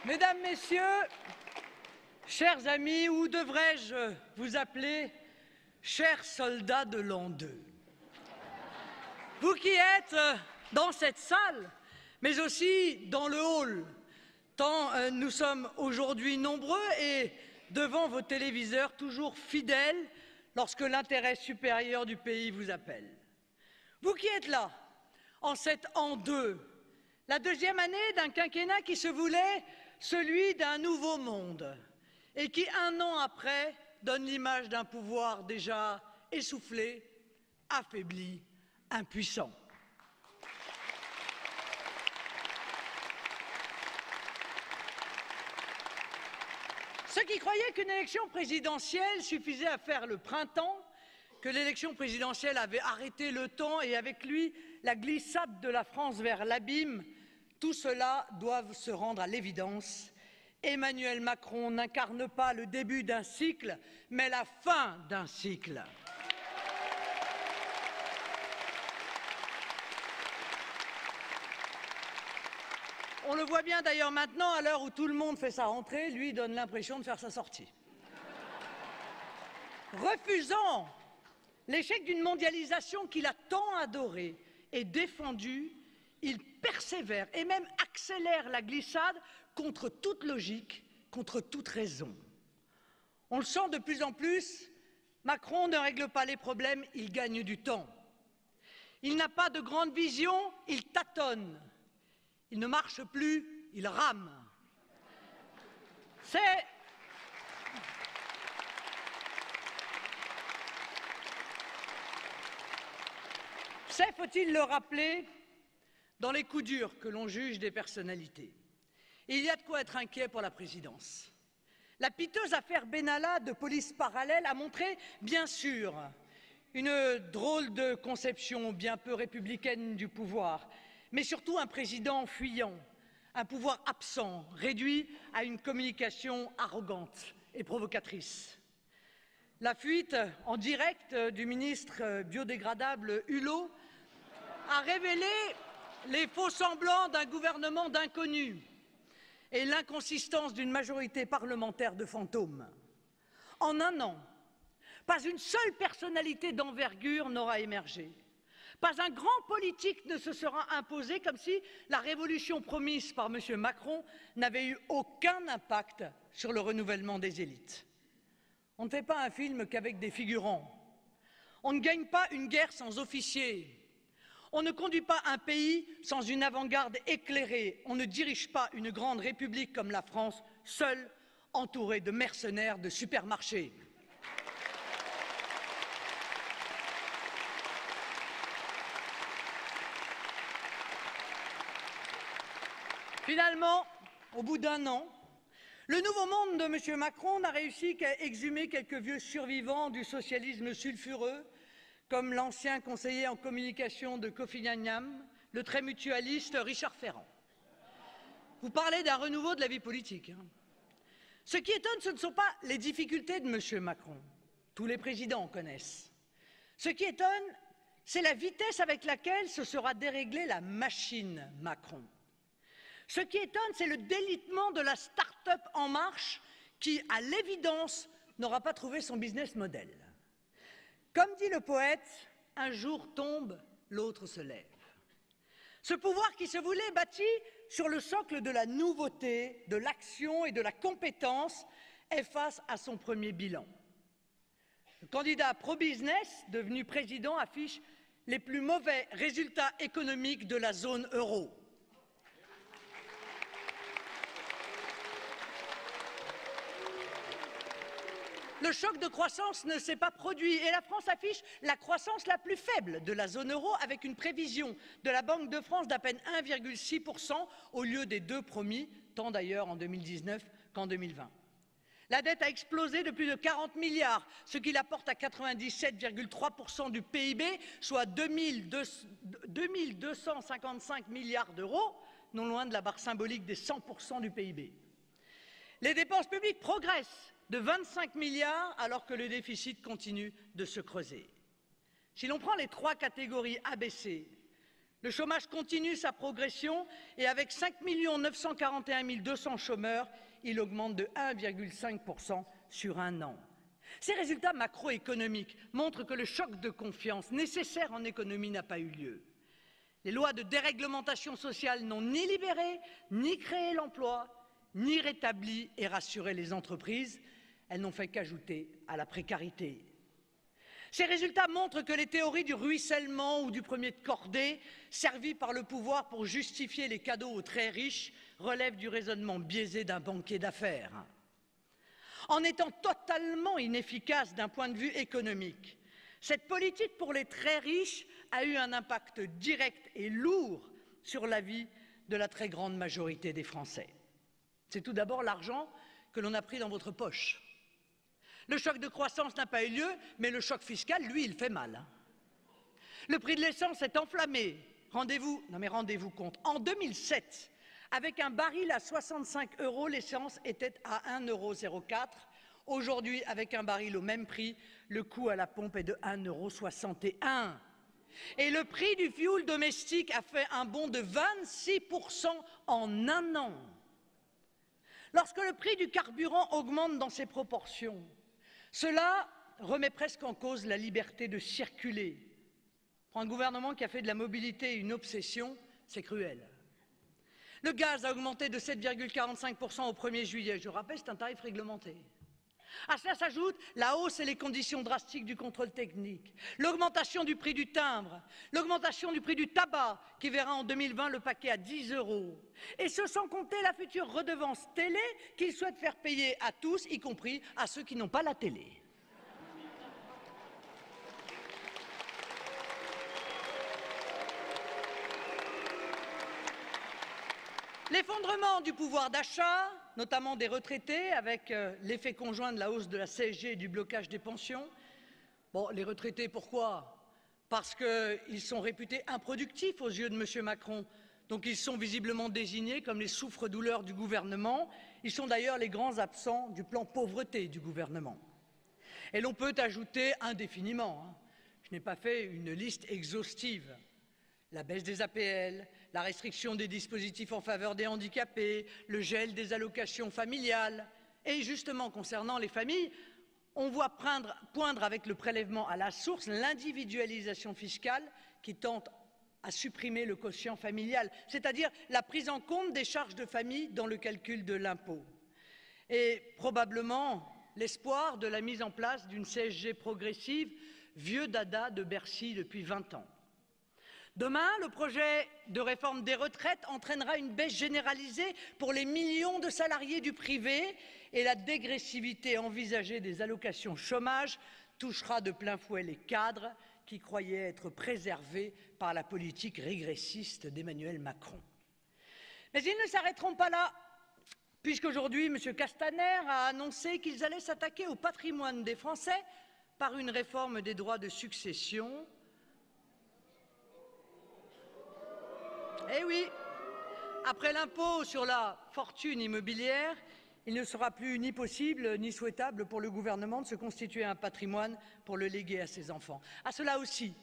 Mesdames, Messieurs, chers amis, ou devrais-je vous appeler chers soldats de l'an 2? Vous qui êtes dans cette salle, mais aussi dans le hall, tant nous sommes aujourd'hui nombreux et devant vos téléviseurs toujours fidèles lorsque l'intérêt supérieur du pays vous appelle. Vous qui êtes là, en cet an 2, la deuxième année d'un quinquennat qui se voulait celui d'un nouveau monde et qui, un an après, donne l'image d'un pouvoir déjà essoufflé, affaibli, impuissant. Ceux qui croyaient qu'une élection présidentielle suffisait à faire le printemps, que l'élection présidentielle avait arrêté le temps et avec lui la glissade de la France vers l'abîme, tout cela doivent se rendre à l'évidence. Emmanuel Macron n'incarne pas le début d'un cycle, mais la fin d'un cycle. On le voit bien d'ailleurs maintenant, à l'heure où tout le monde fait sa rentrée, lui donne l'impression de faire sa sortie. Refusant l'échec d'une mondialisation qu'il a tant adorée et défendue, il persévère et même accélère la glissade contre toute logique, contre toute raison. On le sent de plus en plus, Macron ne règle pas les problèmes, il gagne du temps. Il n'a pas de grande vision, il tâtonne. Il ne marche plus, il rame. C'est, faut-il le rappeler, dans les coups durs que l'on juge des personnalités. Et il y a de quoi être inquiet pour la présidence. La piteuse affaire Benalla de police parallèle a montré, bien sûr, une drôle de conception bien peu républicaine du pouvoir, mais surtout un président fuyant, un pouvoir absent, réduit à une communication arrogante et provocatrice. La fuite en direct du ministre biodégradable Hulot a révélé les faux-semblants d'un gouvernement d'inconnus et l'inconsistance d'une majorité parlementaire de fantômes. En un an, pas une seule personnalité d'envergure n'aura émergé. Pas un grand politique ne se sera imposé, comme si la révolution promise par M. Macron n'avait eu aucun impact sur le renouvellement des élites. On ne fait pas un film qu'avec des figurants. On ne gagne pas une guerre sans officiers. On ne conduit pas un pays sans une avant-garde éclairée. On ne dirige pas une grande république comme la France, seule, entourée de mercenaires de supermarchés. Finalement, au bout d'un an, le nouveau monde de M. Macron n'a réussi qu'à exhumer quelques vieux survivants du socialisme sulfureux, comme l'ancien conseiller en communication de Kofi Annan, le très mutualiste Richard Ferrand. Vous parlez d'un renouveau de la vie politique. Ce qui étonne, ce ne sont pas les difficultés de M. Macron. Tous les présidents connaissent. Ce qui étonne, c'est la vitesse avec laquelle se sera déréglée la machine Macron. Ce qui étonne, c'est le délitement de la start-up En Marche qui, à l'évidence, n'aura pas trouvé son business model. Comme dit le poète, un jour tombe, l'autre se lève. Ce pouvoir qui se voulait bâti sur le socle de la nouveauté, de l'action et de la compétence est face à son premier bilan. Le candidat pro-business, devenu président, affiche les plus mauvais résultats économiques de la zone euro. Le choc de croissance ne s'est pas produit et la France affiche la croissance la plus faible de la zone euro avec une prévision de la Banque de France d'à peine 1,6% au lieu des 2 promis, tant d'ailleurs en 2019 qu'en 2020. La dette a explosé de plus de 40 milliards, ce qui la porte à 97,3% du PIB, soit 2255 milliards d'euros, non loin de la barre symbolique des 100% du PIB. Les dépenses publiques progressent de 25 milliards alors que le déficit continue de se creuser. Si l'on prend les 3 catégories ABC, Le chômage continue sa progression et avec 5 941 200 chômeurs, il augmente de 1,5% sur un an. Ces résultats macroéconomiques montrent que le choc de confiance nécessaire en économie n'a pas eu lieu. Les lois de déréglementation sociale n'ont ni libéré, ni créé l'emploi, ni rétabli et rassuré les entreprises. Elles n'ont fait qu'ajouter à la précarité. Ces résultats montrent que les théories du ruissellement ou du premier de cordée, servies par le pouvoir pour justifier les cadeaux aux très riches, relèvent du raisonnement biaisé d'un banquier d'affaires. En étant totalement inefficace d'un point de vue économique, cette politique pour les très riches a eu un impact direct et lourd sur la vie de la très grande majorité des Français. C'est tout d'abord l'argent que l'on a pris dans votre poche. Le choc de croissance n'a pas eu lieu, mais le choc fiscal, lui, il fait mal. Le prix de l'essence est enflammé. Rendez-vous compte. En 2007, avec un baril à 65 €, l'essence était à 1,04 €. Aujourd'hui, avec un baril au même prix, le coût à la pompe est de 1,61 €. Et le prix du fioul domestique a fait un bond de 26% en un an. Lorsque le prix du carburant augmente dans ces proportions, cela remet presque en cause la liberté de circuler. Pour un gouvernement qui a fait de la mobilité une obsession, c'est cruel. Le gaz a augmenté de 7,45% au 1er juillet. Je rappelle, c'est un tarif réglementé. À cela s'ajoute la hausse et les conditions drastiques du contrôle technique, l'augmentation du prix du timbre, l'augmentation du prix du tabac qui verra en 2020 le paquet à 10 €. Et ce sans compter la future redevance télé qu'ils souhaitent faire payer à tous, y compris à ceux qui n'ont pas la télé. L'effondrement du pouvoir d'achat, notamment des retraités, avec l'effet conjoint de la hausse de la CSG et du blocage des pensions. Bon, les retraités, pourquoi? Parce qu'ils sont réputés improductifs aux yeux de M. Macron. Donc ils sont visiblement désignés comme les souffres-douleurs du gouvernement. Ils sont d'ailleurs les grands absents du plan pauvreté du gouvernement. Et l'on peut ajouter indéfiniment, je n'ai pas fait une liste exhaustive, la baisse des APL, la restriction des dispositifs en faveur des handicapés, le gel des allocations familiales. Et justement, concernant les familles, on voit poindre avec le prélèvement à la source l'individualisation fiscale qui tente à supprimer le quotient familial, c'est-à-dire la prise en compte des charges de famille dans le calcul de l'impôt. Et probablement l'espoir de la mise en place d'une CSG progressive, vieux dada de Bercy depuis 20 ans. Demain, le projet de réforme des retraites entraînera une baisse généralisée pour les millions de salariés du privé et la dégressivité envisagée des allocations chômage touchera de plein fouet les cadres qui croyaient être préservés par la politique régressiste d'Emmanuel Macron. Mais ils ne s'arrêteront pas là, puisqu'aujourd'hui, M. Castaner a annoncé qu'ils allaient s'attaquer au patrimoine des Français par une réforme des droits de succession. Eh oui, après l'impôt sur la fortune immobilière, il ne sera plus ni possible ni souhaitable pour le gouvernement de se constituer un patrimoine pour le léguer à ses enfants. À cela aussi,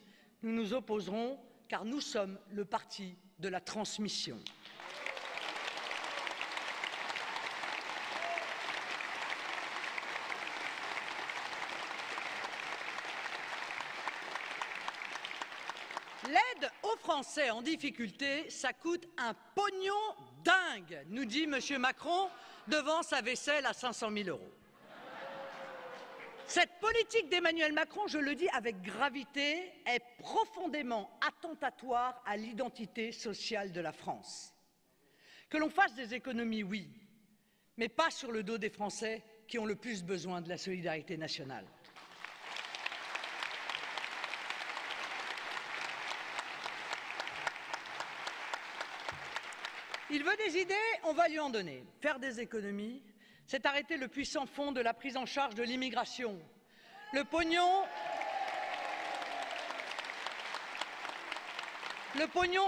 nous nous opposerons, car nous sommes le parti de la transmission. L'aide aux Français en difficulté, ça coûte un pognon dingue, nous dit M. Macron devant sa vaisselle à 500 000 €. Cette politique d'Emmanuel Macron, je le dis avec gravité, est profondément attentatoire à l'identité sociale de la France. Que l'on fasse des économies, oui, mais pas sur le dos des Français qui ont le plus besoin de la solidarité nationale. Il veut des idées, on va lui en donner. Faire des économies, c'est arrêter le puissant fond de la prise en charge de l'immigration. Le pognon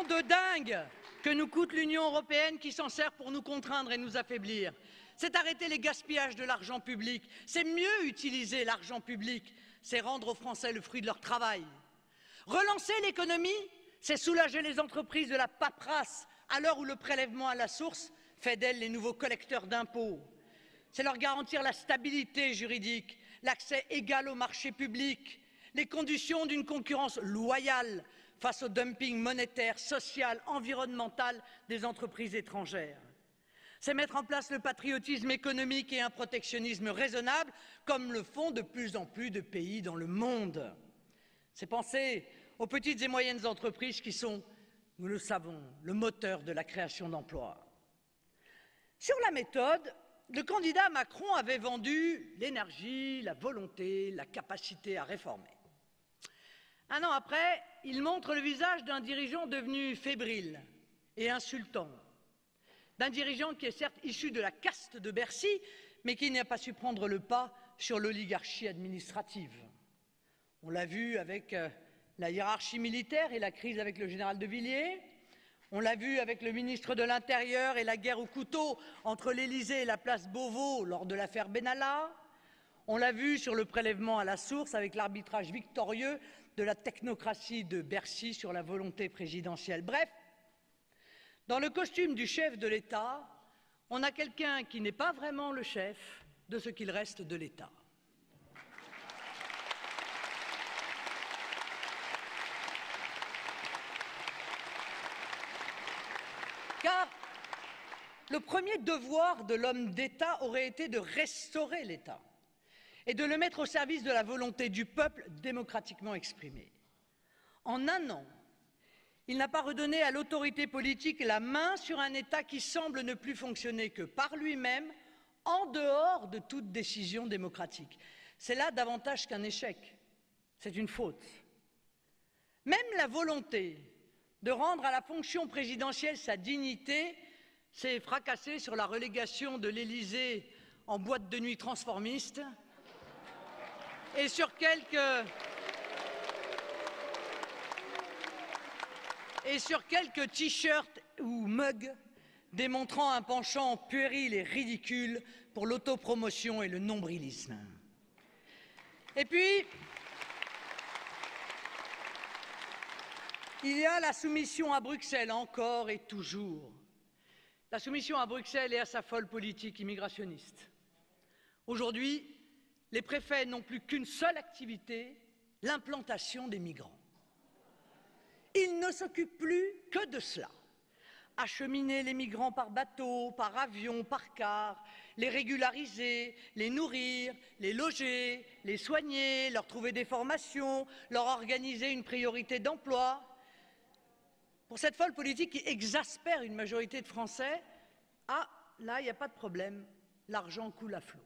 de dingue que nous coûte l'Union européenne qui s'en sert pour nous contraindre et nous affaiblir. C'est arrêter les gaspillages de l'argent public. C'est mieux utiliser l'argent public. C'est rendre aux Français le fruit de leur travail. Relancer l'économie, C'est soulager les entreprises de la paperasse à l'heure où le prélèvement à la source fait d'elles les nouveaux collecteurs d'impôts. C'est leur garantir la stabilité juridique, l'accès égal au marché public, les conditions d'une concurrence loyale face au dumping monétaire, social, environnemental des entreprises étrangères. C'est mettre en place le patriotisme économique et un protectionnisme raisonnable, comme le font de plus en plus de pays dans le monde. C'est penser aux petites et moyennes entreprises qui sont, nous le savons, le moteur de la création d'emplois. Sur la méthode, le candidat Macron avait vendu l'énergie, la volonté, la capacité à réformer. Un an après, il montre le visage d'un dirigeant devenu fébrile et insultant, d'un dirigeant qui est certes issu de la caste de Bercy, mais qui n'a pas su prendre le pas sur l'oligarchie administrative. On l'a vu avec la hiérarchie militaire et la crise avec le général de Villiers. On l'a vu avec le ministre de l'Intérieur et la guerre au couteau entre l'Élysée et la place Beauvau lors de l'affaire Benalla. On l'a vu sur le prélèvement à la source avec l'arbitrage victorieux de la technocratie de Bercy sur la volonté présidentielle. Bref, dans le costume du chef de l'État, on a quelqu'un qui n'est pas vraiment le chef de ce qu'il reste de l'État. Car le premier devoir de l'homme d'État aurait été de restaurer l'État et de le mettre au service de la volonté du peuple démocratiquement exprimée. En un an, il n'a pas redonné à l'autorité politique la main sur un État qui semble ne plus fonctionner que par lui-même, en dehors de toute décision démocratique. C'est là davantage qu'un échec, c'est une faute. Même la volonté de rendre à la fonction présidentielle sa dignité s'est fracassée sur la relégation de l'Élysée en boîte de nuit transformiste et sur quelques t-shirts ou mugs démontrant un penchant puéril et ridicule pour l'autopromotion et le nombrilisme. Et puis, il y a la soumission à Bruxelles, encore et toujours. La soumission à Bruxelles et à sa folle politique immigrationniste. Aujourd'hui, les préfets n'ont plus qu'une seule activité, l'implantation des migrants. Ils ne s'occupent plus que de cela. Acheminer les migrants par bateau, par avion, par car, les régulariser, les nourrir, les loger, les soigner, leur trouver des formations, leur organiser une priorité d'emploi. Pour cette folle politique qui exaspère une majorité de Français, là, il n'y a pas de problème, l'argent coule à flot.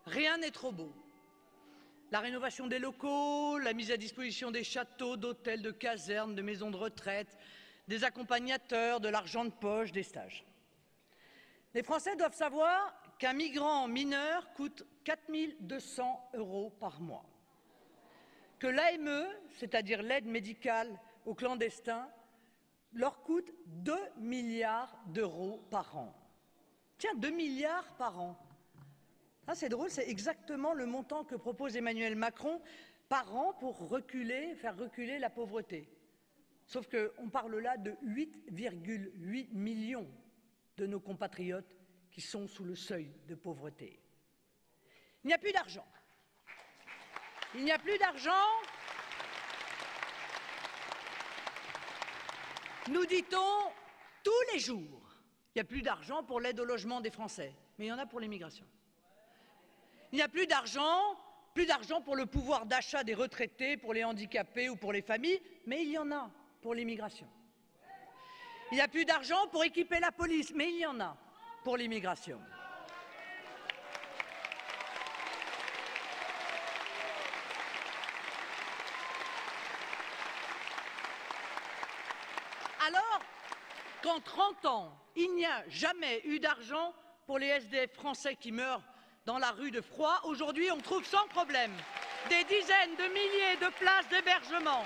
Rien n'est trop beau. La rénovation des locaux, la mise à disposition des châteaux, d'hôtels, de casernes, de maisons de retraite, des accompagnateurs, de l'argent de poche, des stages. Les Français doivent savoir qu'un migrant mineur coûte 4 200 € par mois, que l'AME, c'est-à-dire l'aide médicale aux clandestins, leur coûte 2 milliards d'euros par an. Tiens, 2 milliards par an. Ah, c'est drôle, c'est exactement le montant que propose Emmanuel Macron par an pour faire reculer la pauvreté. Sauf qu'on parle là de 8,8 millions de nos compatriotes qui sont sous le seuil de pauvreté. Il n'y a plus d'argent. Il n'y a plus d'argent, nous dit-on tous les jours. Il n'y a plus d'argent pour l'aide au logement des Français, mais il y en a pour l'immigration. Il n'y a plus d'argent pour le pouvoir d'achat des retraités, pour les handicapés ou pour les familles, mais il y en a pour l'immigration. Il n'y a plus d'argent pour équiper la police, mais il y en a pour l'immigration. Alors, qu'en 30 ans, il n'y a jamais eu d'argent pour les SDF français qui meurent dans la rue de froid, aujourd'hui on trouve sans problème des dizaines de milliers de places d'hébergement.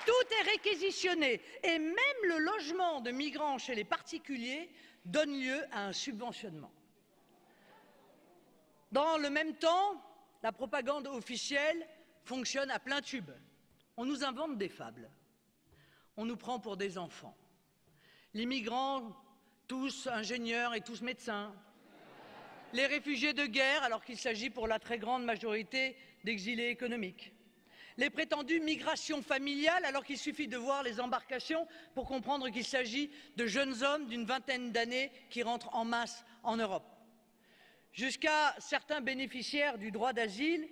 Tout est réquisitionné et même le logement de migrants chez les particuliers donne lieu à un subventionnement. Dans le même temps, la propagande officielle fonctionne à plein tube. On nous invente des fables. On nous prend pour des enfants. Les migrants, tous ingénieurs et tous médecins. Les réfugiés de guerre, alors qu'il s'agit pour la très grande majorité d'exilés économiques. Les prétendues migrations familiales, alors qu'il suffit de voir les embarcations pour comprendre qu'il s'agit de jeunes hommes d'une vingtaine d'années qui rentrent en masse en Europe. Jusqu'à certains bénéficiaires du droit d'asile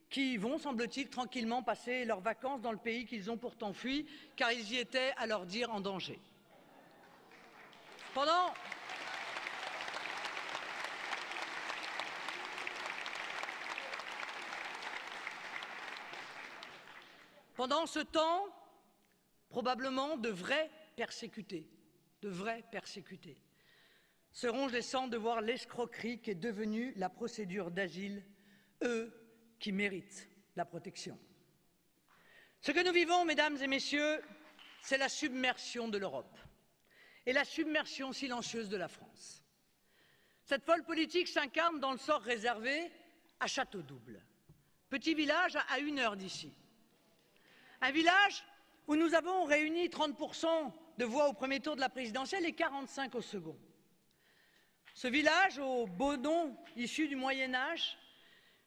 qui vont, semble-t-il, tranquillement passer leurs vacances dans le pays qu'ils ont pourtant fui, car ils y étaient, à leur dire, en danger. Pendant ce temps, probablement de vrais persécutés, se rongent les sangs de voir l'escroquerie qu'est devenue la procédure d'asile, eux qui méritent la protection. Ce que nous vivons, mesdames et messieurs, c'est la submersion de l'Europe et la submersion silencieuse de la France. Cette folle politique s'incarne dans le sort réservé à Château-Double, petit village à 1 heure d'ici. Un village où nous avons réuni 30% de voix au premier tour de la présidentielle et 45 au second. Ce village, au beau nom issu du Moyen-Âge,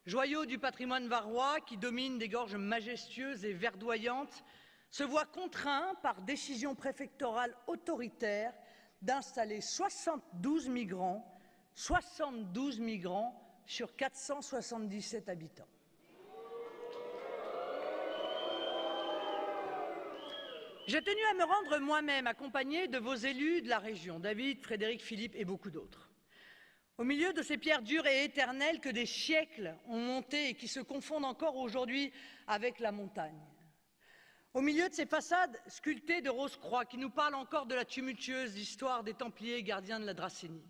joyau du patrimoine varois qui domine des gorges majestueuses et verdoyantes, se voit contraint par décision préfectorale autoritaire d'installer 72 migrants sur 477 habitants. J'ai tenu à me rendre moi-même accompagné de vos élus de la région, David, Frédéric, Philippe et beaucoup d'autres. Au milieu de ces pierres dures et éternelles que des siècles ont montées et qui se confondent encore aujourd'hui avec la montagne. Au milieu de ces façades sculptées de rose-croix qui nous parlent encore de la tumultueuse histoire des Templiers gardiens de la Dracénie.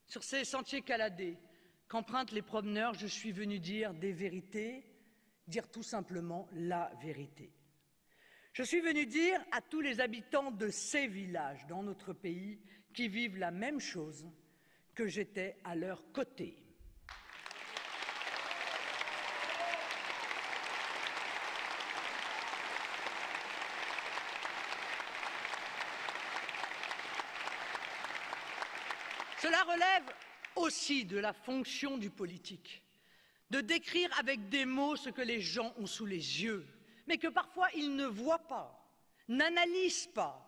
Sur ces sentiers caladés qu'empruntent les promeneurs, je suis venu dire des vérités, dire tout simplement la vérité. Je suis venu dire à tous les habitants de ces villages dans notre pays qui vivent la même chose que j'étais à leur côté. Cela relève aussi de la fonction du politique, de décrire avec des mots ce que les gens ont sous les yeux, mais que parfois ils ne voient pas, n'analysent pas,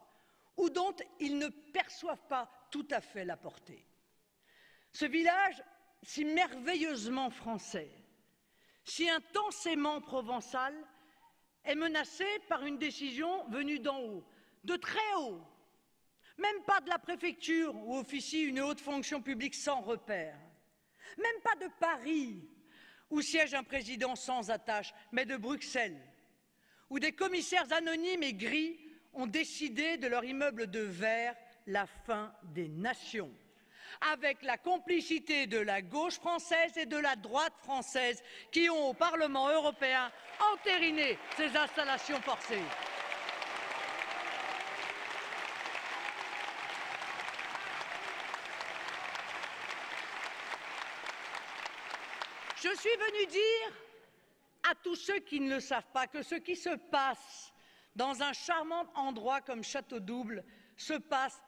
ou dont ils ne perçoivent pas tout à fait la portée. Ce village, si merveilleusement français, si intensément provençal, est menacé par une décision venue d'en haut, de très haut, même pas de la préfecture où officie une haute fonction publique sans repère, même pas de Paris où siège un président sans attache, mais de Bruxelles, où des commissaires anonymes et gris ont décidé de leur immeuble de verre la fin des nations, avec la complicité de la gauche française et de la droite française qui ont au Parlement européen entériné ces installations forcées. Je suis venu dire à tous ceux qui ne le savent pas que ce qui se passe dans un charmant endroit comme Château-Double se passe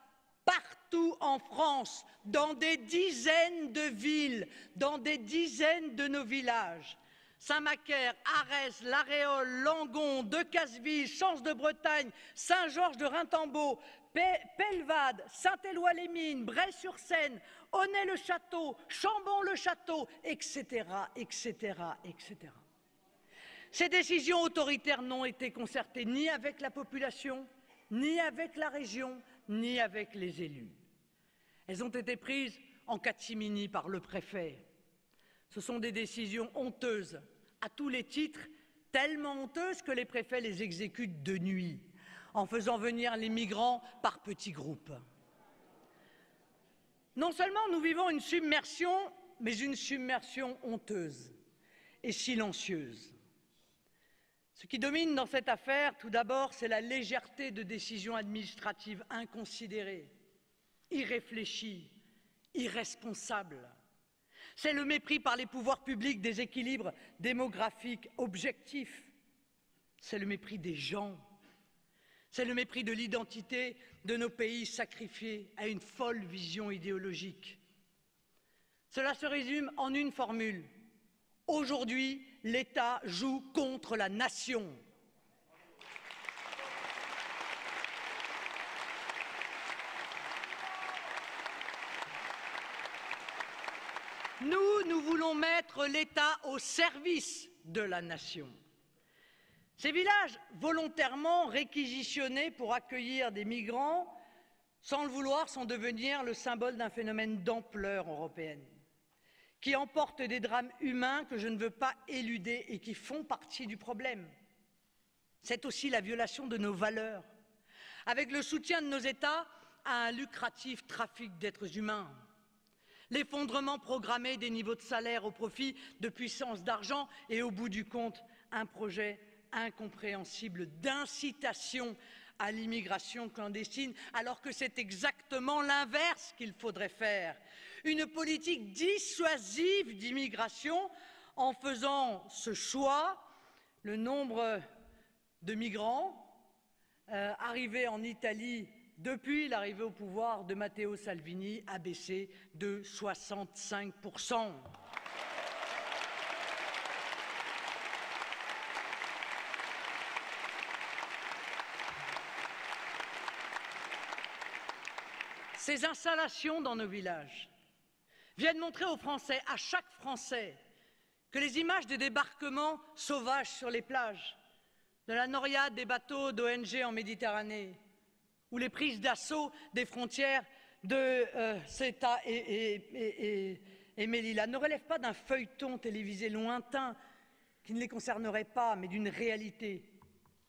partout en France, dans des dizaines de villes, dans des dizaines de nos villages. Saint-Macaire, Arès, La Réole, Langon, Decazeville, Chance-de-Bretagne, Saint-Georges de Rintembeau, Pellevad, Saint-Éloi-les-Mines, Bray-sur-Seine, Aunay-le-Château, Chambon-le-Château, etc., etc., etc. Ces décisions autoritaires n'ont été concertées ni avec la population, ni avec la région, ni avec les élus. Elles ont été prises en catimini par le préfet. Ce sont des décisions honteuses, à tous les titres, tellement honteuses que les préfets les exécutent de nuit, en faisant venir les migrants par petits groupes. Non seulement nous vivons une submersion, mais une submersion honteuse et silencieuse. Ce qui domine dans cette affaire, tout d'abord, c'est la légèreté de décisions administratives inconsidérées, irréfléchies, irresponsables. C'est le mépris par les pouvoirs publics des équilibres démographiques objectifs. c'est le mépris des gens, c'est le mépris de l'identité de nos pays sacrifiés à une folle vision idéologique. Cela se résume en une formule. Aujourd'hui, l'État joue contre la nation. Nous voulons mettre l'État au service de la nation. Ces villages volontairement réquisitionnés pour accueillir des migrants, sans le vouloir, sont devenir le symbole d'un phénomène d'ampleur européenne, qui emporte des drames humains que je ne veux pas éluder et qui font partie du problème. C'est aussi la violation de nos valeurs, avec le soutien de nos États à un lucratif trafic d'êtres humains. L'effondrement programmé des niveaux de salaire au profit de puissances d'argent et au bout du compte, un projet incompréhensible d'incitation à l'immigration clandestine, alors que c'est exactement l'inverse qu'il faudrait faire. Une politique dissuasive d'immigration. En faisant ce choix, le nombre de migrants arrivés en Italie depuis l'arrivée au pouvoir de Matteo Salvini a baissé de 65%. Ces installations dans nos villages viennent montrer aux Français, à chaque Français, que les images des débarquements sauvages sur les plages, de la noyade des bateaux d'ONG en Méditerranée, ou les prises d'assaut des frontières de Ceuta et Melilla ne relèvent pas d'un feuilleton télévisé lointain qui ne les concernerait pas, mais d'une réalité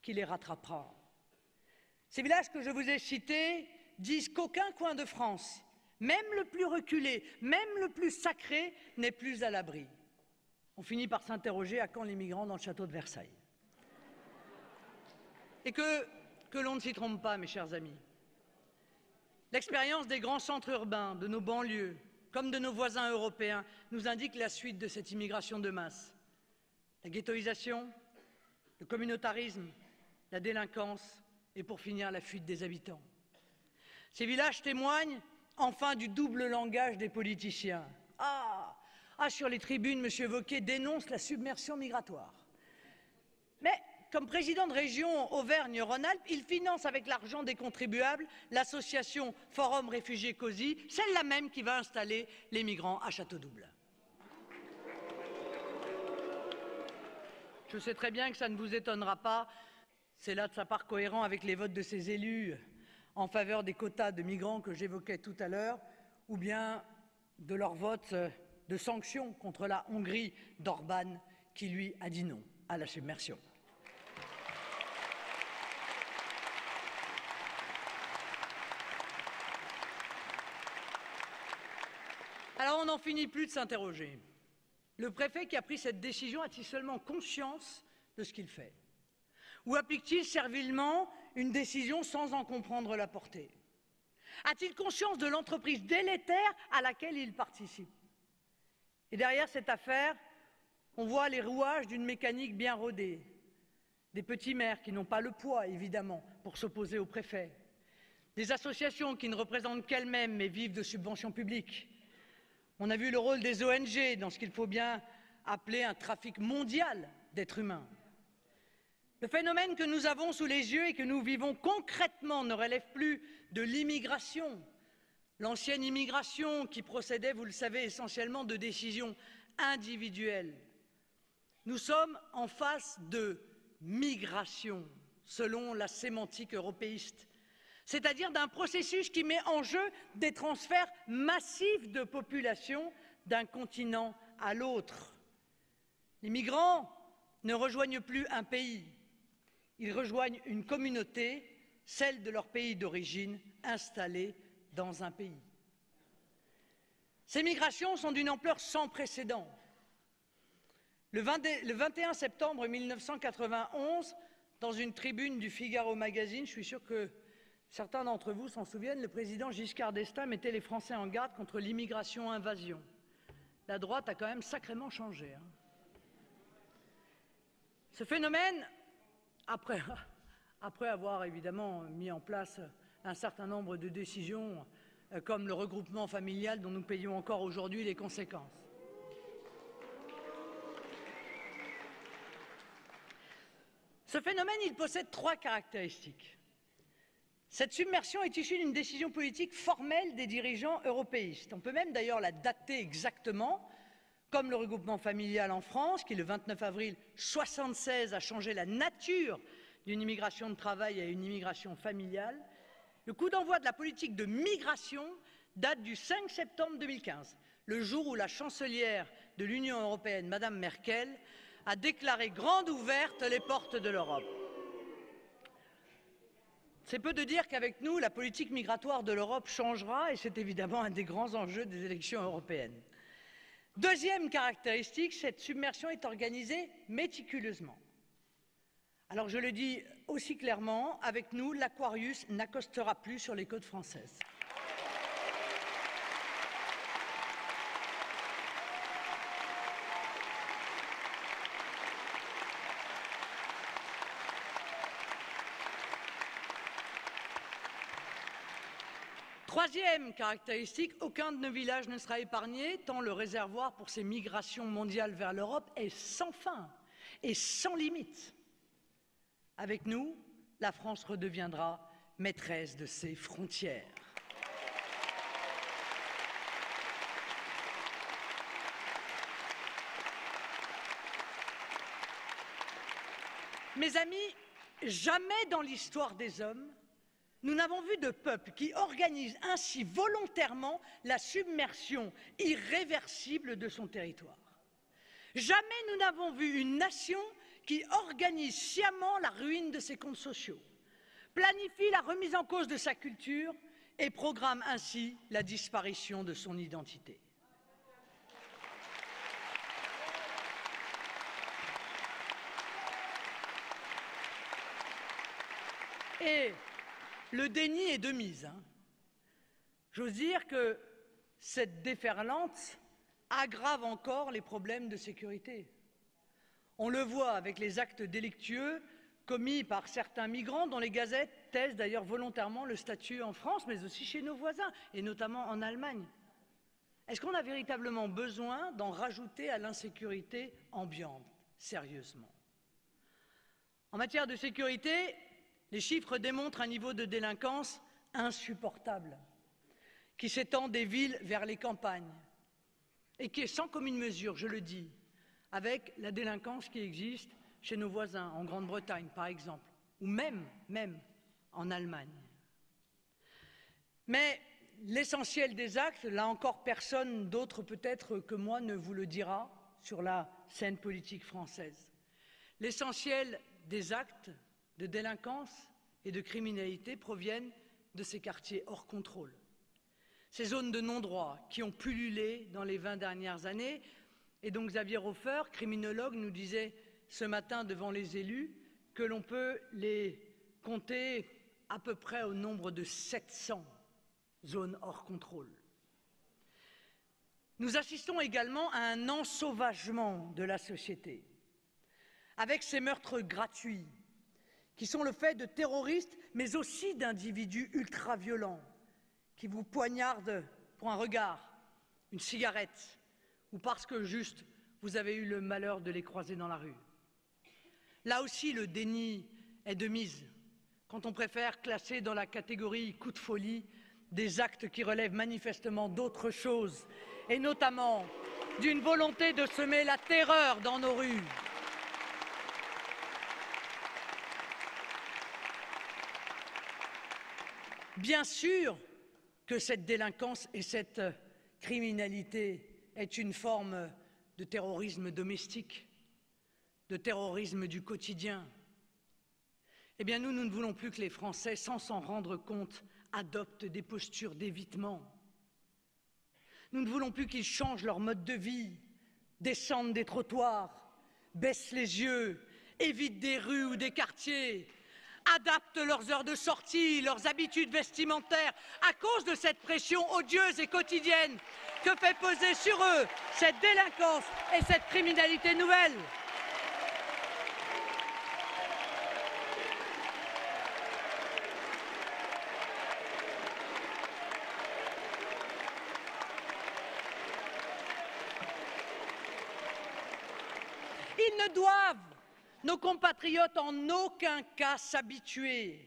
qui les rattrapera. Ces villages que je vous ai cités disent qu'aucun coin de France, même le plus reculé, même le plus sacré, n'est plus à l'abri. On finit par s'interroger à quand les migrants dans le château de Versailles. Et que l'on ne s'y trompe pas, mes chers amis. L'expérience des grands centres urbains, de nos banlieues, comme de nos voisins européens, nous indique la suite de cette immigration de masse. La ghettoisation, le communautarisme, la délinquance et pour finir la fuite des habitants. Ces villages témoignent enfin du double langage des politiciens. Sur les tribunes, M. Wauquiez dénonce la submersion migratoire. Mais comme président de région Auvergne-Rhône-Alpes, il finance avec l'argent des contribuables l'association Forum Réfugiés Cosy, celle-là même qui va installer les migrants à Châteaudouble. Je sais très bien que ça ne vous étonnera pas, c'est là de sa part cohérent avec les votes de ses élus en faveur des quotas de migrants que j'évoquais tout à l'heure, ou bien de leur vote de sanctions contre la Hongrie d'Orban, qui lui a dit non à la submersion. Alors on n'en finit plus de s'interroger. Le préfet qui a pris cette décision a-t-il seulement conscience de ce qu'il fait? Ou applique-t-il servilement une décision sans en comprendre la portée? A-t-il conscience de l'entreprise délétère à laquelle il participe? Et derrière cette affaire, on voit les rouages d'une mécanique bien rodée. Des petits maires qui n'ont pas le poids, évidemment, pour s'opposer au préfet. Des associations qui ne représentent qu'elles-mêmes mais vivent de subventions publiques. On a vu le rôle des ONG dans ce qu'il faut bien appeler un trafic mondial d'êtres humains. Le phénomène que nous avons sous les yeux et que nous vivons concrètement ne relève plus de l'immigration, l'ancienne immigration qui procédait, vous le savez, essentiellement de décisions individuelles. Nous sommes en face de migration, selon la sémantique européiste, c'est-à-dire d'un processus qui met en jeu des transferts massifs de population d'un continent à l'autre. Les migrants ne rejoignent plus un pays, ils rejoignent une communauté, celle de leur pays d'origine, installée dans un pays. Ces migrations sont d'une ampleur sans précédent. Le 21 septembre 1991, dans une tribune du Figaro Magazine, je suis sûr que certains d'entre vous s'en souviennent, le président Giscard d'Estaing mettait les Français en garde contre l'immigration-invasion. La droite a quand même sacrément changé. Ce phénomène après avoir évidemment mis en place un certain nombre de décisions comme le regroupement familial dont nous payons encore aujourd'hui les conséquences. Ce phénomène, il possède 3 caractéristiques. Cette submersion est issue d'une décision politique formelle des dirigeants européistes. On peut même d'ailleurs la dater exactement, comme le regroupement familial en France, qui le 29 avril 1976 a changé la nature d'une immigration de travail à une immigration familiale. Le coup d'envoi de la politique de migration date du 5 septembre 2015, le jour où la chancelière de l'Union européenne, Madame Merkel, a déclaré grandes ouvertes les portes de l'Europe. C'est peu de dire qu'avec nous, la politique migratoire de l'Europe changera et c'est évidemment un des grands enjeux des élections européennes. Deuxième caractéristique, cette submersion est organisée méticuleusement. Alors je le dis aussi clairement, avec nous, l'Aquarius n'accostera plus sur les côtes françaises. Troisième caractéristique, aucun de nos villages ne sera épargné, tant le réservoir pour ces migrations mondiales vers l'Europe est sans fin et sans limite. Avec nous, la France redeviendra maîtresse de ses frontières. Mes amis, jamais dans l'histoire des hommes, nous n'avons vu de peuple qui organise ainsi volontairement la submersion irréversible de son territoire. Jamais nous n'avons vu une nation qui organise sciemment la ruine de ses comptes sociaux, planifie la remise en cause de sa culture et programme ainsi la disparition de son identité. Et le déni est de mise. J'ose dire que cette déferlante aggrave encore les problèmes de sécurité. On le voit avec les actes délictueux commis par certains migrants dont les gazettes taisent d'ailleurs volontairement le statut en France, mais aussi chez nos voisins, et notamment en Allemagne. Est-ce qu'on a véritablement besoin d'en rajouter à l'insécurité ambiante, sérieusement? En matière de sécurité, les chiffres démontrent un niveau de délinquance insupportable, qui s'étend des villes vers les campagnes, et qui est sans commune mesure, je le dis, avec la délinquance qui existe chez nos voisins, en Grande-Bretagne par exemple, ou même en Allemagne. Mais l'essentiel des actes, là encore personne d'autre peut-être que moi ne vous le dira sur la scène politique française. L'essentiel des actes de délinquance et de criminalité proviennent de ces quartiers hors contrôle. Ces zones de non-droit qui ont pullulé dans les 20 dernières années, et donc Xavier Hofer, criminologue, nous disait ce matin devant les élus que l'on peut les compter à peu près au nombre de 700 zones hors contrôle. Nous assistons également à un ensauvagement de la société, avec ces meurtres gratuits, qui sont le fait de terroristes, mais aussi d'individus ultra-violents, qui vous poignardent pour un regard, une cigarette, ou parce que juste vous avez eu le malheur de les croiser dans la rue. Là aussi, le déni est de mise, quand on préfère classer dans la catégorie coup de folie des actes qui relèvent manifestement d'autre chose, et notamment d'une volonté de semer la terreur dans nos rues. Bien sûr que cette délinquance et cette criminalité est une forme de terrorisme domestique, de terrorisme du quotidien. Eh bien, nous ne voulons plus que les Français, sans s'en rendre compte, adoptent des postures d'évitement. Nous ne voulons plus qu'ils changent leur mode de vie, descendent des trottoirs, baissent les yeux, évitent des rues ou des quartiers, adaptent leurs heures de sortie, leurs habitudes vestimentaires à cause de cette pression odieuse et quotidienne que fait peser sur eux cette délinquance et cette criminalité nouvelle. Ils ne doivent, nos compatriotes, en aucun cas s'habituer.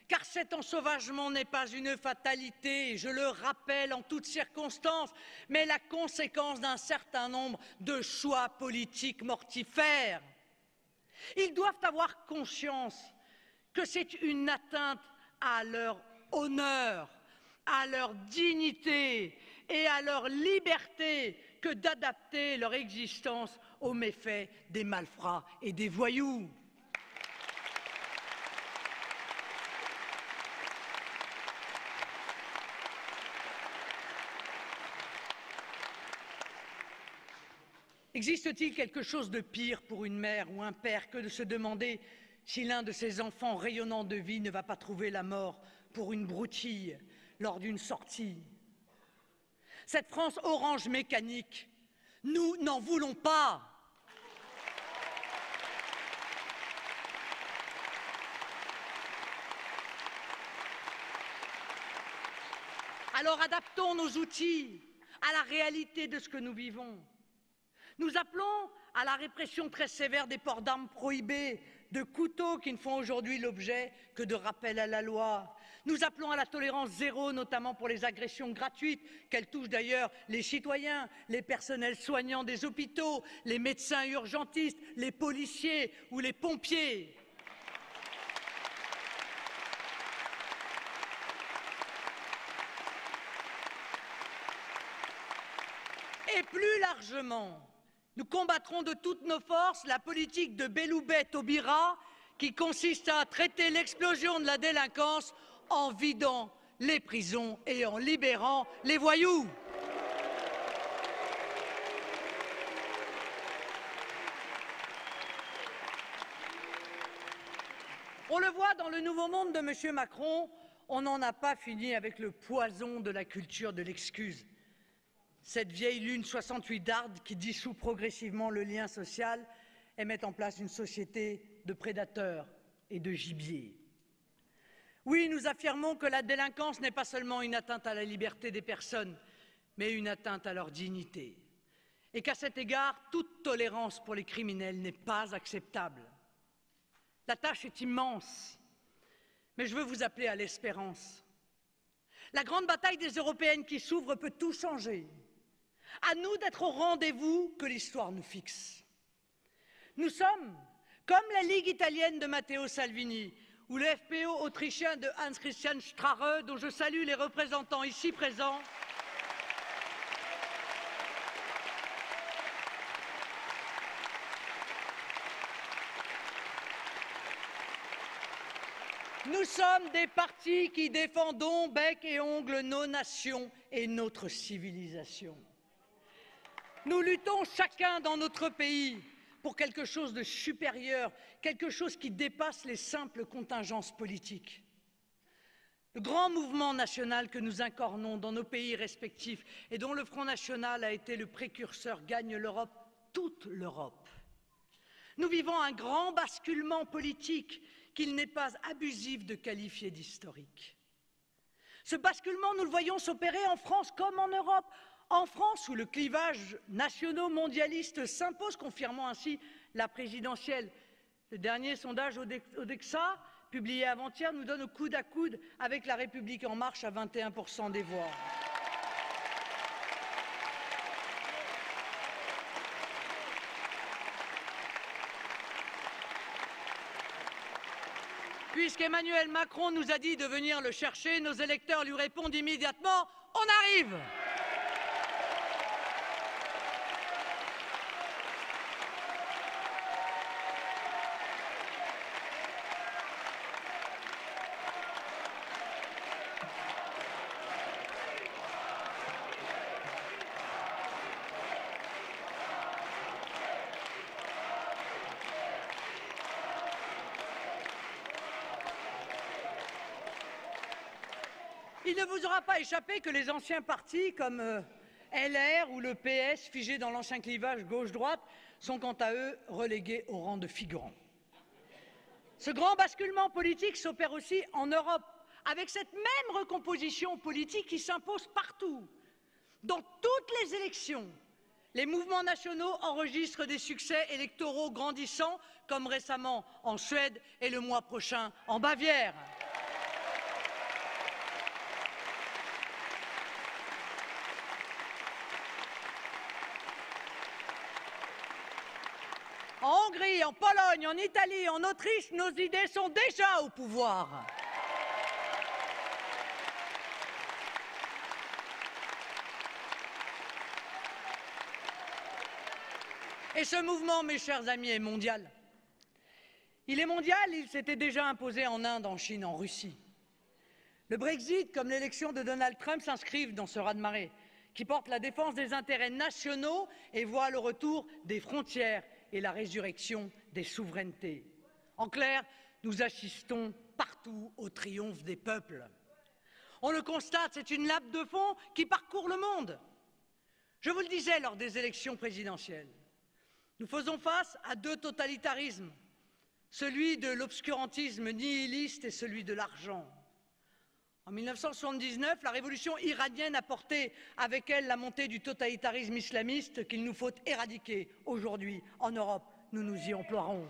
Car cet ensauvagement n'est pas une fatalité, je le rappelle en toutes circonstances, mais la conséquence d'un certain nombre de choix politiques mortifères. Ils doivent avoir conscience que c'est une atteinte à leur honneur, à leur dignité et à leur liberté que d'adapter leur existence aux méfaits des malfrats et des voyous. Existe-t-il quelque chose de pire pour une mère ou un père que de se demander si l'un de ses enfants rayonnant de vie ne va pas trouver la mort pour une broutille lors d'une sortie? Cette France orange mécanique, nous n'en voulons pas. Alors adaptons nos outils à la réalité de ce que nous vivons. Nous appelons à la répression très sévère des ports d'armes prohibés, de couteaux qui ne font aujourd'hui l'objet que de rappels à la loi. Nous appelons à la tolérance zéro, notamment pour les agressions gratuites, qu'elles touchent d'ailleurs les citoyens, les personnels soignants des hôpitaux, les médecins urgentistes, les policiers ou les pompiers. Et plus largement, nous combattrons de toutes nos forces la politique de Belloubet-Taubira qui consiste à traiter l'explosion de la délinquance en vidant les prisons et en libérant les voyous. On le voit dans le nouveau monde de M. Macron, on n'en a pas fini avec le poison de la culture de l'excuse. Cette vieille lune 68 dardes qui dissout progressivement le lien social et met en place une société de prédateurs et de gibier. Oui, nous affirmons que la délinquance n'est pas seulement une atteinte à la liberté des personnes, mais une atteinte à leur dignité. Et qu'à cet égard, toute tolérance pour les criminels n'est pas acceptable. La tâche est immense, mais je veux vous appeler à l'espérance. La grande bataille des Européennes qui s'ouvre peut tout changer. À nous d'être au rendez-vous que l'histoire nous fixe. Nous sommes comme la Ligue italienne de Matteo Salvini ou le FPO autrichien de Hans-Christian Strache, dont je salue les représentants ici présents. Nous sommes des partis qui défendons bec et ongles nos nations et notre civilisation. Nous luttons chacun dans notre pays pour quelque chose de supérieur, quelque chose qui dépasse les simples contingences politiques. Le grand mouvement national que nous incarnons dans nos pays respectifs et dont le Front National a été le précurseur gagne l'Europe, toute l'Europe. Nous vivons un grand basculement politique qu'il n'est pas abusif de qualifier d'historique. Ce basculement, nous le voyons s'opérer en France comme en Europe. En France, où le clivage nationaux-mondialiste s'impose, confirmant ainsi la présidentielle. Le dernier sondage Odexa, publié avant-hier, nous donne au coude à coude avec La République En Marche à 21% des voix. Puisqu'Emmanuel Macron nous a dit de venir le chercher, nos électeurs lui répondent immédiatement « On arrive !» Il ne vous aura pas échappé que les anciens partis comme LR ou le PS, figés dans l'ancien clivage gauche-droite, sont quant à eux relégués au rang de figurants. Ce grand basculement politique s'opère aussi en Europe, avec cette même recomposition politique qui s'impose partout. Dans toutes les élections, Les mouvements nationaux enregistrent des succès électoraux grandissants, comme récemment en Suède et le mois prochain en Bavière. En Hongrie, en Pologne, en Italie, en Autriche, nos idées sont déjà au pouvoir. Et ce mouvement, mes chers amis, est mondial. Il est mondial, il s'était déjà imposé en Inde, en Chine, en Russie. Le Brexit, comme l'élection de Donald Trump, s'inscrivent dans ce raz-de-marée qui porte la défense des intérêts nationaux et voit le retour des frontières et la résurrection des souverainetés. En clair, nous assistons partout au triomphe des peuples. On le constate, c'est une lame de fond qui parcourt le monde. Je vous le disais lors des élections présidentielles, nous faisons face à deux totalitarismes, celui de l'obscurantisme nihiliste et celui de l'argent. En 1979, la révolution iranienne a porté avec elle la montée du totalitarisme islamiste qu'il nous faut éradiquer. Aujourd'hui, en Europe, nous nous y emploierons.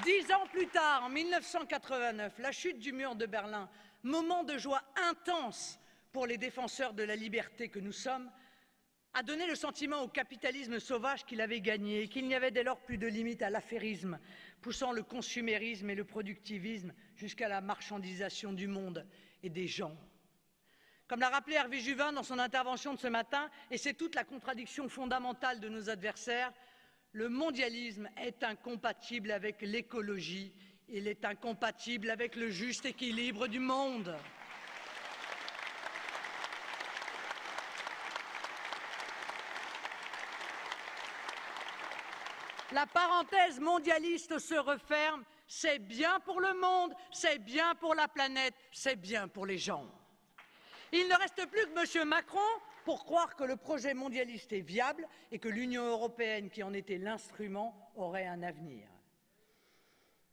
Dix ans plus tard, en 1989, la chute du mur de Berlin, moment de joie intense pour les défenseurs de la liberté que nous sommes, a donné le sentiment au capitalisme sauvage qu'il avait gagné et qu'il n'y avait dès lors plus de limite à l'affairisme, poussant le consumérisme et le productivisme jusqu'à la marchandisation du monde et des gens. Comme l'a rappelé Hervé Juvin dans son intervention de ce matin, et c'est toute la contradiction fondamentale de nos adversaires, le mondialisme est incompatible avec l'écologie, il est incompatible avec le juste équilibre du monde. La parenthèse mondialiste se referme, c'est bien pour le monde, c'est bien pour la planète, c'est bien pour les gens. Il ne reste plus que M. Macron pour croire que le projet mondialiste est viable et que l'Union européenne, qui en était l'instrument, aurait un avenir.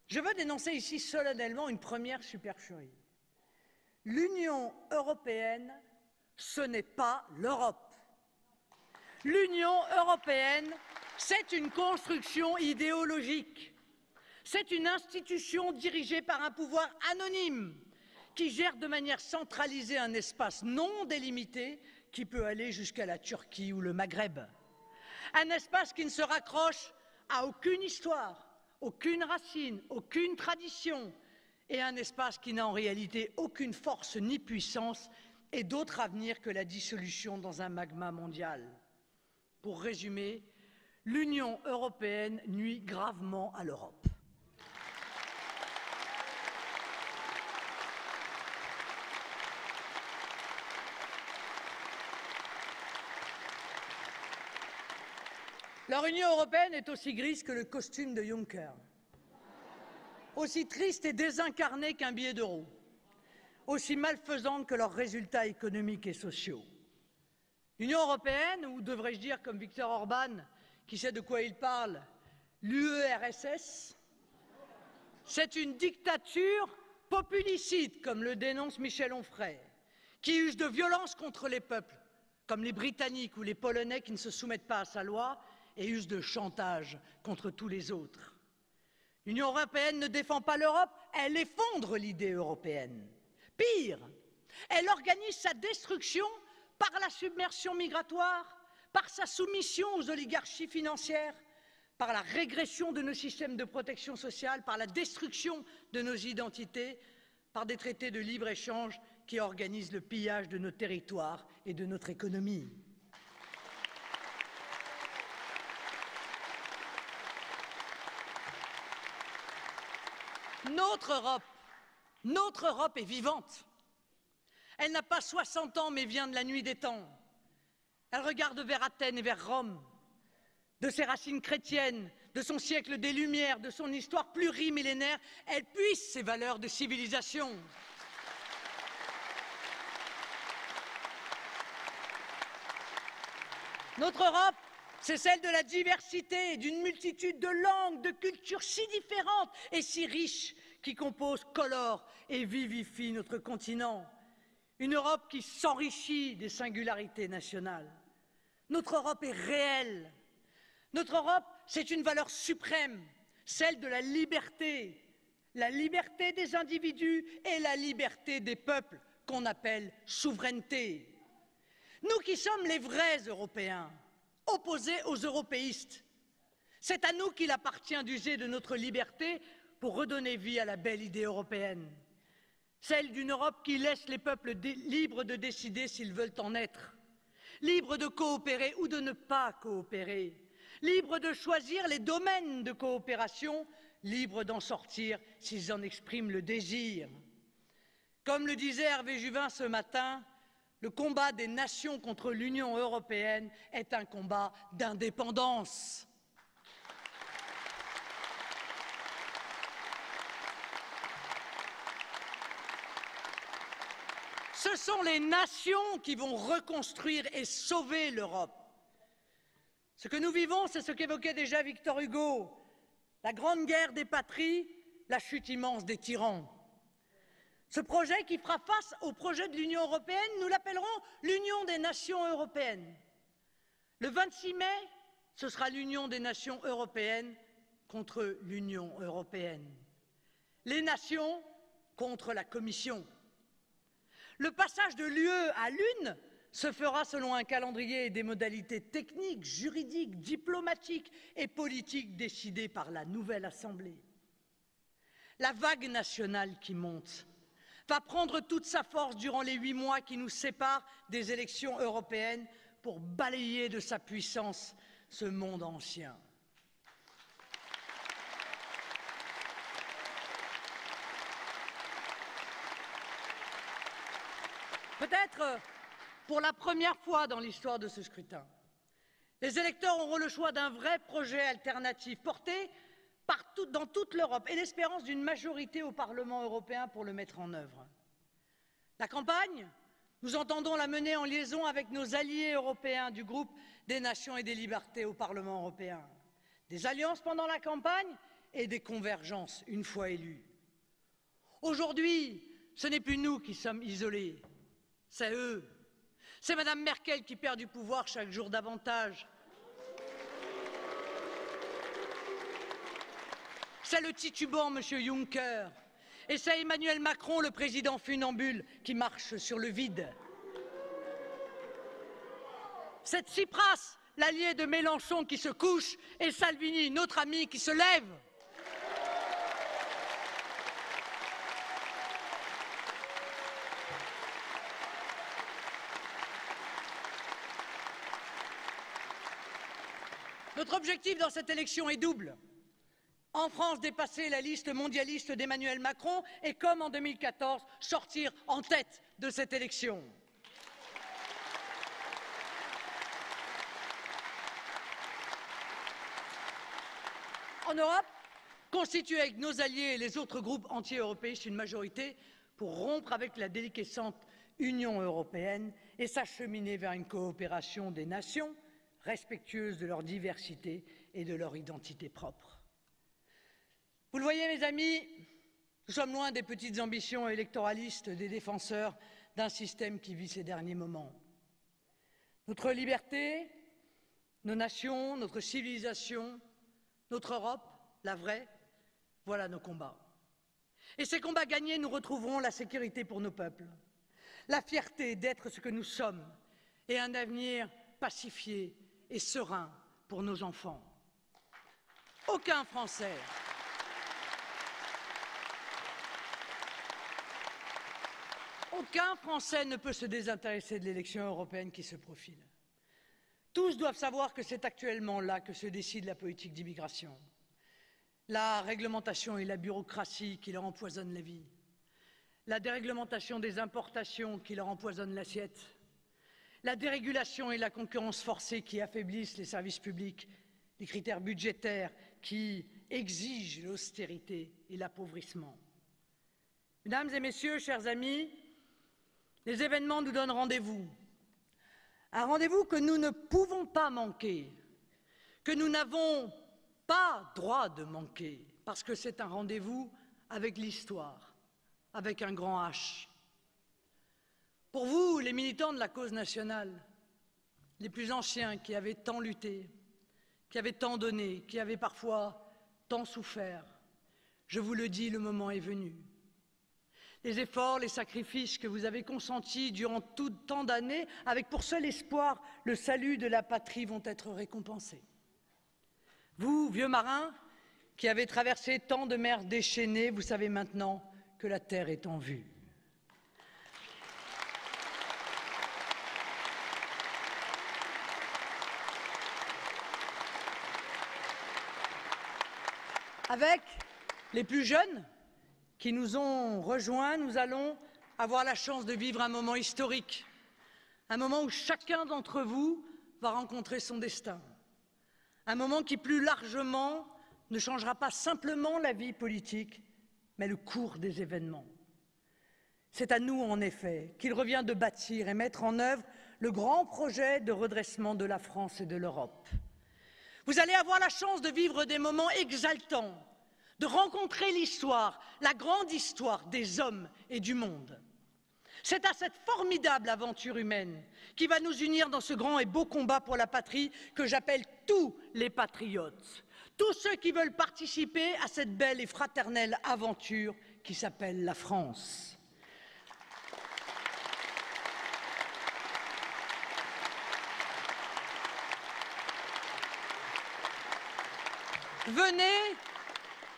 Je veux dénoncer ici solennellement une première supercherie. L'Union européenne, ce n'est pas l'Europe. L'Union européenne, c'est une construction idéologique. C'est une institution dirigée par un pouvoir anonyme qui gère de manière centralisée un espace non délimité qui peut aller jusqu'à la Turquie ou le Maghreb. Un espace qui ne se raccroche à aucune histoire, aucune racine, aucune tradition, et un espace qui n'a en réalité aucune force ni puissance et d'autre avenir que la dissolution dans un magma mondial. Pour résumer, l'Union européenne nuit gravement à l'Europe. Leur Union européenne est aussi grise que le costume de Juncker, aussi triste et désincarnée qu'un billet d'euro, aussi malfaisante que leurs résultats économiques et sociaux. L'Union européenne, ou devrais-je dire comme Viktor Orban, qui sait de quoi il parle, l'UERSS, c'est une dictature populicide, comme le dénonce Michel Onfray, qui use de violence contre les peuples, comme les Britanniques ou les Polonais qui ne se soumettent pas à sa loi, et use de chantage contre tous les autres. L'Union européenne ne défend pas l'Europe, elle effondre l'idée européenne. Pire, elle organise sa destruction par la submersion migratoire, par sa soumission aux oligarchies financières, par la régression de nos systèmes de protection sociale, par la destruction de nos identités, par des traités de libre-échange qui organisent le pillage de nos territoires et de notre économie. Notre Europe est vivante. Elle n'a pas 60 ans mais vient de la nuit des temps. Elle regarde vers Athènes et vers Rome, de ses racines chrétiennes, de son siècle des Lumières, de son histoire plurimillénaire. Elle puise ses valeurs de civilisation. Notre Europe, c'est celle de la diversité, d'une multitude de langues, de cultures si différentes et si riches qui composent, colorent et vivifient notre continent. Une Europe qui s'enrichit des singularités nationales. Notre Europe est réelle. Notre Europe, c'est une valeur suprême, celle de la liberté des individus et la liberté des peuples, qu'on appelle souveraineté. Nous qui sommes les vrais Européens, opposés aux européistes, c'est à nous qu'il appartient d'user de notre liberté pour redonner vie à la belle idée européenne, celle d'une Europe qui laisse les peuples libres de décider s'ils veulent en être, libres de coopérer ou de ne pas coopérer, libres de choisir les domaines de coopération, libres d'en sortir s'ils en expriment le désir. Comme le disait Hervé Juvin ce matin, le combat des nations contre l'Union européenne est un combat d'indépendance. Ce sont les nations qui vont reconstruire et sauver l'Europe. Ce que nous vivons, c'est ce qu'évoquait déjà Victor Hugo, la grande guerre des patries, la chute immense des tyrans. Ce projet qui fera face au projet de l'Union européenne, nous l'appellerons l'Union des nations européennes. Le 26 mai, ce sera l'Union des nations européennes contre l'Union européenne. Les nations contre la Commission. Le passage de l'UE à l'une se fera selon un calendrier et des modalités techniques, juridiques, diplomatiques et politiques décidées par la nouvelle Assemblée. La vague nationale qui monte va prendre toute sa force durant les 8 mois qui nous séparent des élections européennes pour balayer de sa puissance ce monde ancien. Peut-être pour la première fois dans l'histoire de ce scrutin, les électeurs auront le choix d'un vrai projet alternatif porté dans toute l'Europe et l'espérance d'une majorité au Parlement européen pour le mettre en œuvre. La campagne, nous entendons la mener en liaison avec nos alliés européens du groupe des Nations et des Libertés au Parlement européen. Des alliances pendant la campagne et des convergences une fois élus. Aujourd'hui, ce n'est plus nous qui sommes isolés, c'est eux. C'est Mme Merkel qui perd du pouvoir chaque jour davantage. C'est le titubant M. Juncker. Et c'est Emmanuel Macron, le président funambule, qui marche sur le vide. C'est Tsipras, l'allié de Mélenchon, qui se couche, et Salvini, notre ami, qui se lève. Notre objectif dans cette élection est double. En France, dépasser la liste mondialiste d'Emmanuel Macron et, comme en 2014, sortir en tête de cette élection. En Europe, constituer avec nos alliés et les autres groupes anti-européistes une majorité pour rompre avec la déliquescente Union européenne et s'acheminer vers une coopération des nations respectueuses de leur diversité et de leur identité propre. Vous le voyez, mes amis, nous sommes loin des petites ambitions électoralistes des défenseurs d'un système qui vit ses derniers moments. Notre liberté, nos nations, notre civilisation, notre Europe, la vraie, voilà nos combats. Et ces combats gagnés, nous retrouverons la sécurité pour nos peuples, la fierté d'être ce que nous sommes et un avenir pacifié et serein pour nos enfants. Aucun Français ne peut se désintéresser de l'élection européenne qui se profile. Tous doivent savoir que c'est actuellement là que se décide la politique d'immigration. La réglementation et la bureaucratie qui leur empoisonnent la vie. La déréglementation des importations qui leur empoisonnent l'assiette. La dérégulation et la concurrence forcée qui affaiblissent les services publics. Les critères budgétaires qui exigent l'austérité et l'appauvrissement. Mesdames et messieurs, chers amis, les événements nous donnent rendez-vous. Un rendez-vous que nous ne pouvons pas manquer, que nous n'avons pas droit de manquer, parce que c'est un rendez-vous avec l'histoire, avec un grand H. Pour vous, les militants de la cause nationale, les plus anciens qui avaient tant lutté, qui avaient tant donné, qui avaient parfois tant souffert, je vous le dis, le moment est venu. Les efforts, les sacrifices que vous avez consentis durant tant d'années, avec pour seul espoir le salut de la patrie, vont être récompensés. Vous, vieux marins, qui avez traversé tant de mers déchaînées, vous savez maintenant que la terre est en vue. Avec les plus jeunes qui nous ont rejoints, nous allons avoir la chance de vivre un moment historique, un moment où chacun d'entre vous va rencontrer son destin, un moment qui, plus largement, ne changera pas simplement la vie politique, mais le cours des événements. C'est à nous, en effet, qu'il revient de bâtir et mettre en œuvre le grand projet de redressement de la France et de l'Europe. Vous allez avoir la chance de vivre des moments exaltants, de rencontrer l'histoire, la grande histoire des hommes et du monde. C'est à cette formidable aventure humaine qui va nous unir dans ce grand et beau combat pour la patrie que j'appelle tous les patriotes, tous ceux qui veulent participer à cette belle et fraternelle aventure qui s'appelle la France.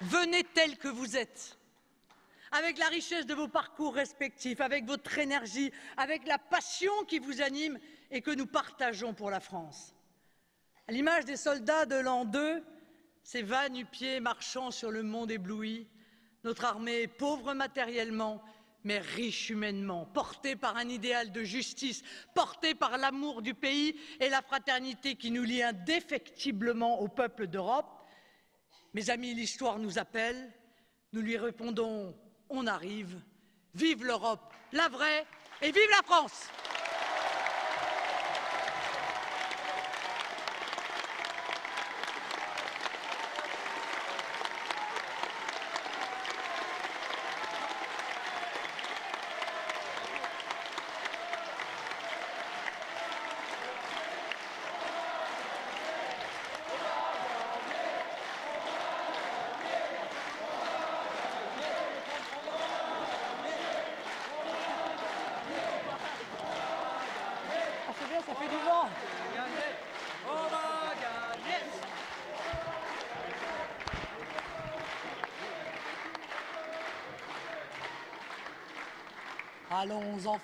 Venez tels que vous êtes, avec la richesse de vos parcours respectifs, avec votre énergie, avec la passion qui vous anime et que nous partageons pour la France. À l'image des soldats de l'an 2, ces va nu-pieds marchant sur le monde ébloui, notre armée est pauvre matériellement, mais riche humainement, portée par un idéal de justice, portée par l'amour du pays et la fraternité qui nous lie indéfectiblement au peuple d'Europe. Mes amis, l'histoire nous appelle, nous lui répondons « on arrive ». Vive l'Europe, la vraie, et vive la France! Ça fait du vent. On va gagner. Allons enfants.